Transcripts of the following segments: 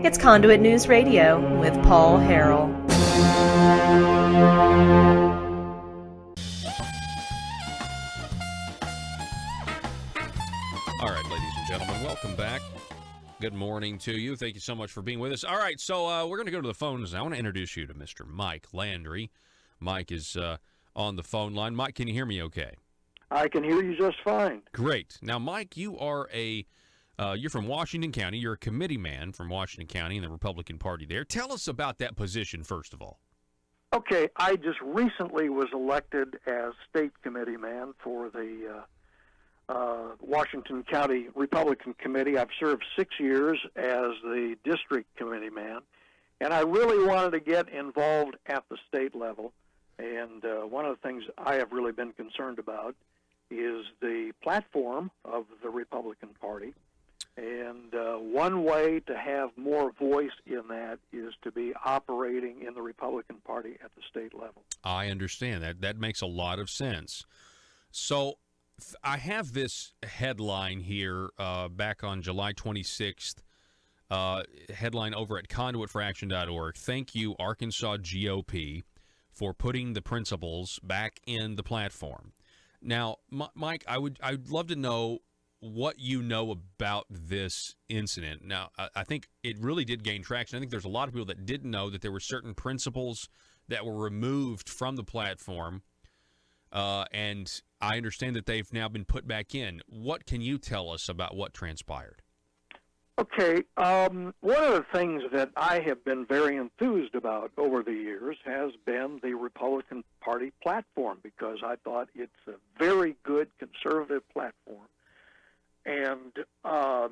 It's Conduit News Radio with Paul Harrell. All right, ladies and gentlemen, welcome back. Good morning to you. Thank you so much for being with us. All right, so we're going to go to the phones now. I want to introduce you to Mr. Mike Landry. Mike is on the phone line. Mike, can you hear me okay? I can hear you just fine. Great. Now, Mike, you are you're from Washington County. You're a committeeman from Washington County in the Republican Party there. Tell us about that position, first of all. Okay, I just recently was elected as state committeeman for the Washington County Republican Committee. I've served 6 years as the district committeeman, and I really wanted to get involved at the state level. And one of the things I have really been concerned about is the platform of the Republican Party. And one way to have more voice in that is to be operating in the Republican Party at the state level. I understand that. That makes a lot of sense. So I have this headline here back on July 26th, headline over at conduitforaction.org. Thank you, Arkansas GOP, for putting the principles back in the platform. Now, Mike, I'd love to know what you know about this incident. Now, I think it really did gain traction. I think there's a lot of people that didn't know that there were certain principles that were removed from the platform, and I understand that they've now been put back in. What can you tell us about what transpired? Okay, one of the things that I have been very enthused about over the years has been the Republican Party platform, because I thought it's a very good conservative platform. And I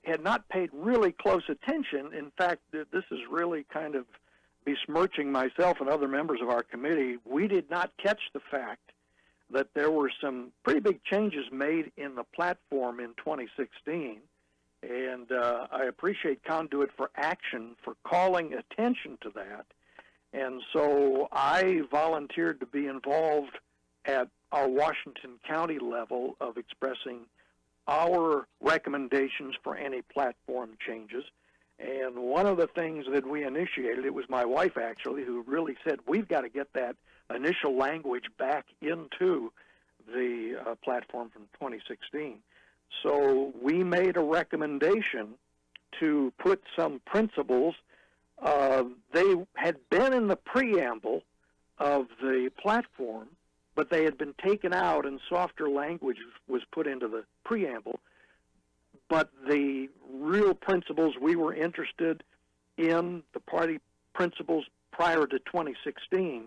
had not paid really close attention. In fact, this is really kind of besmirching myself and other members of our committee. We did not catch the fact that there were some pretty big changes made in the platform in 2016. And I appreciate Conduit for Action for calling attention to that. And so I volunteered to be involved at our Washington County level of expressing our recommendations for any platform changes. And one of the things that we initiated, it was my wife actually, who really said, we've got to get that initial language back into the platform from 2016. So we made a recommendation to put some principles. They had been in the preamble of the platform, but they had been taken out and softer language was put into the preamble. But the real principles we were interested in, the party principles prior to 2016,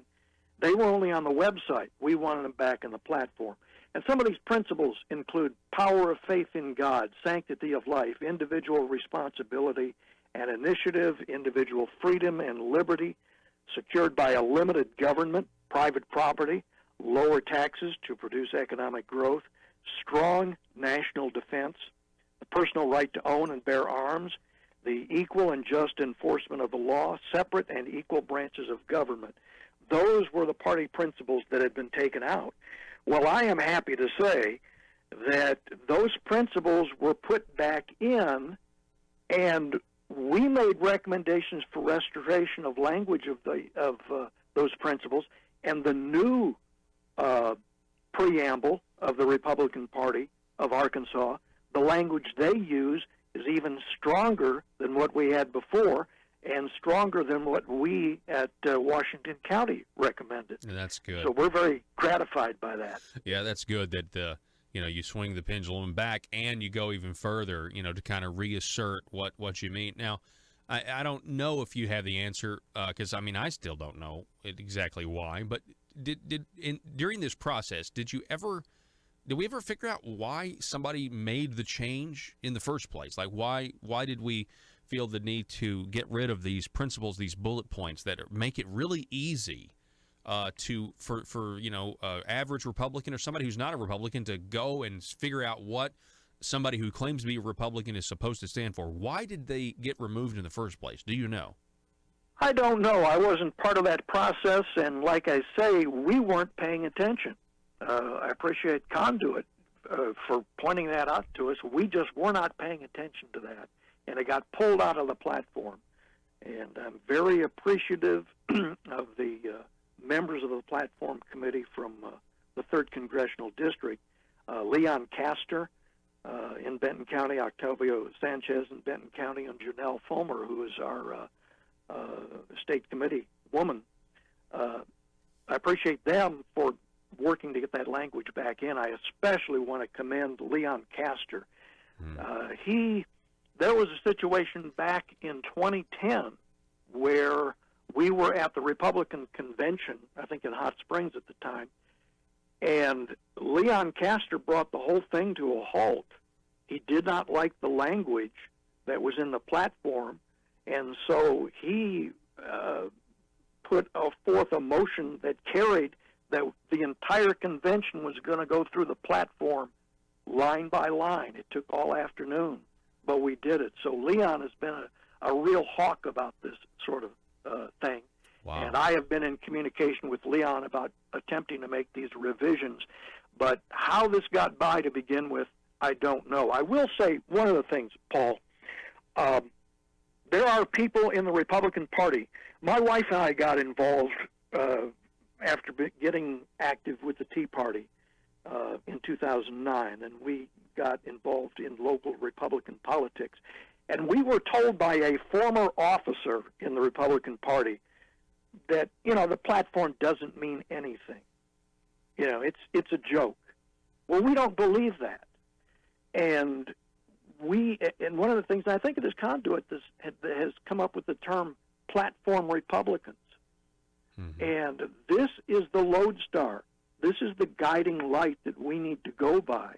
they were only on the website. We wanted them back in the platform. And some of these principles include power of faith in God, sanctity of life, individual responsibility and initiative, individual freedom and liberty, secured by a limited government, private property, lower taxes to produce economic growth, strong national defense, the personal right to own and bear arms, the equal and just enforcement of the law, separate and equal branches of government. Those were the party principles that had been taken out. Well, I am happy to say that those principles were put back in, and we made recommendations for restoration of language of those principles, and the new preamble of the Republican Party of Arkansas, the language they use is even stronger than what we had before and stronger than what we at Washington County recommended. And that's good. So we're very gratified by that. Yeah, that's good that you swing the pendulum back and you go even further, to kind of reassert what you mean. Now, I don't know if you have the answer because I still don't know exactly why. But during this process, did we ever figure out why somebody made the change in the first place? Like why did we feel the need to get rid of these principles, these bullet points that make it really easy for average Republican or somebody who's not a Republican to go and figure out what somebody who claims to be a Republican is supposed to stand for? Why did they get removed in the first place? Do you know? I don't know. I wasn't part of that process, and like I say, we weren't paying attention. I appreciate Conduit for pointing that out to us. We just were not paying attention to that. and it got pulled out of the platform. And I'm very appreciative of the members of the platform committee from the 3rd Congressional District, Leon Castor in Benton County, Octavio Sanchez in Benton County, and Janelle Fulmer, who is our state committee woman. I appreciate them for working to get that language back in. I especially want to commend Leon Castor. There was a situation back in 2010 where we were at the Republican convention, I think in Hot Springs at the time, and Leon Castor brought the whole thing to a halt. He did not like the language that was in the platform, and so he put forth a motion that carried that the entire convention was going to go through the platform line by line. It took all afternoon, but we did it. So Leon has been a real hawk about this sort of thing. Wow. And I have been in communication with Leon about attempting to make these revisions. But how this got by to begin with, I don't know. I will say one of the things, Paul, there are people in the Republican Party. My wife and I got involved after getting active with the Tea Party in 2009, and we got involved in local Republican politics. And we were told by a former officer in the Republican Party that, the platform doesn't mean anything. It's a joke. Well, we don't believe that. And one of the things, I think it is Conduit that has come up with the term platform Republicans. Mm-hmm. And this is the lodestar. This is the guiding light that we need to go by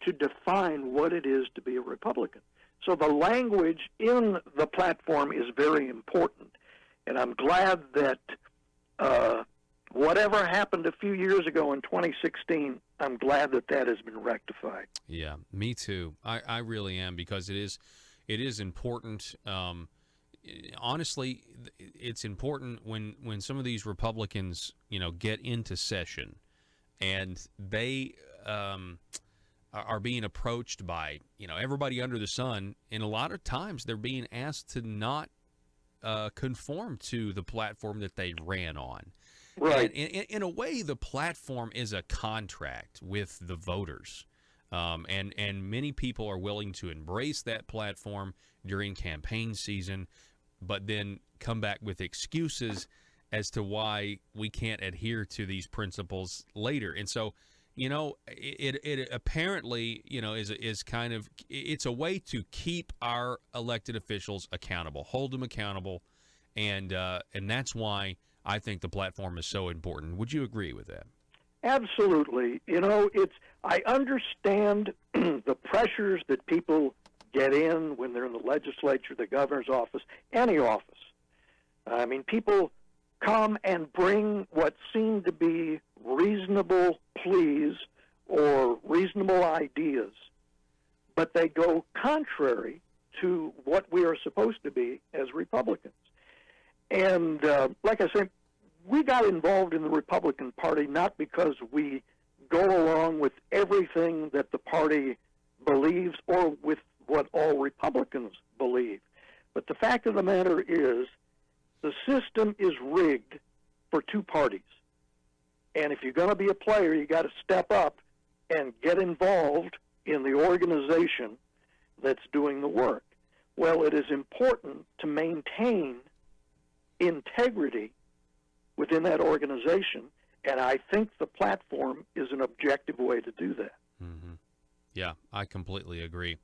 to define what it is to be a Republican. So the language in the platform is very important. And I'm glad that whatever happened a few years ago in 2016, I'm glad that has been rectified. Yeah, me too. I really am, because it is important. Honestly, it's important when some of these Republicans, get into session and they are being approached by, everybody under the sun, and a lot of times they're being asked to not conform to the platform that they ran on. Right. And in a way, the platform is a contract with the voters. And many people are willing to embrace that platform during campaign season, but then come back with excuses as to why we can't adhere to these principles later. And so, it apparently, is kind of, it's a way to keep our elected officials accountable, hold them accountable, and that's why I think the platform is so important. Would you agree with that? Absolutely. I understand the pressures that people get in when they're in the legislature, the governor's office, any office. I mean, people come and bring what seem to be reasonable pleas or reasonable ideas, but they go contrary to what we are supposed to be as Republicans. And like I said, we got involved in the Republican Party not because we go along with everything that the party believes or with what all Republicans believe. But the fact of the matter is the system is rigged for two parties. And if you're going to be a player, you got to step up and get involved in the organization that's doing the work. Well, it is important to maintain integrity within that organization, and I think the platform is an objective way to do that. Mm-hmm. Yeah, I completely agree.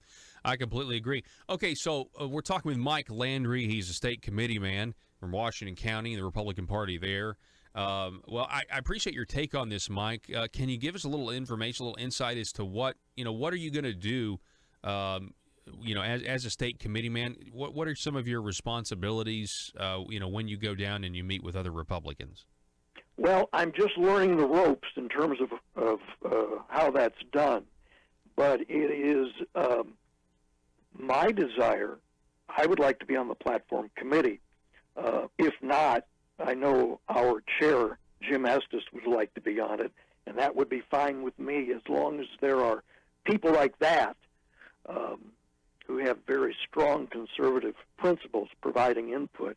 Okay, so we're talking with Mike Landry. He's a state committeeman from Washington County, the Republican Party there. Well, I appreciate your take on this, Mike. Can you give us a little information, a little insight as to what are you going to do, as a state committeeman? What are some of your responsibilities, when you go down and you meet with other Republicans? Well, I'm just learning the ropes in terms of how that's done. But it is my desire, I would like to be on the platform committee. If not, I know our chair, Jim Estes, would like to be on it, and that would be fine with me as long as there are people like that who have very strong conservative principles providing input.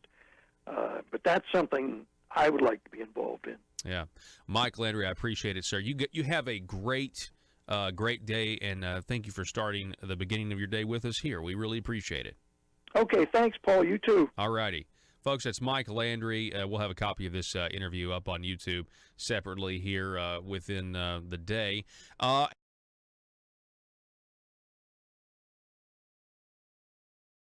But that's something I would like to be involved in. Yeah. Mike Landry, I appreciate it, sir. You have a great day, and thank you for starting the beginning of your day with us here. We really appreciate it. Okay, thanks, Paul. You too. All righty. Folks, that's Mike Landry. We'll have a copy of this interview up on YouTube separately here within the day.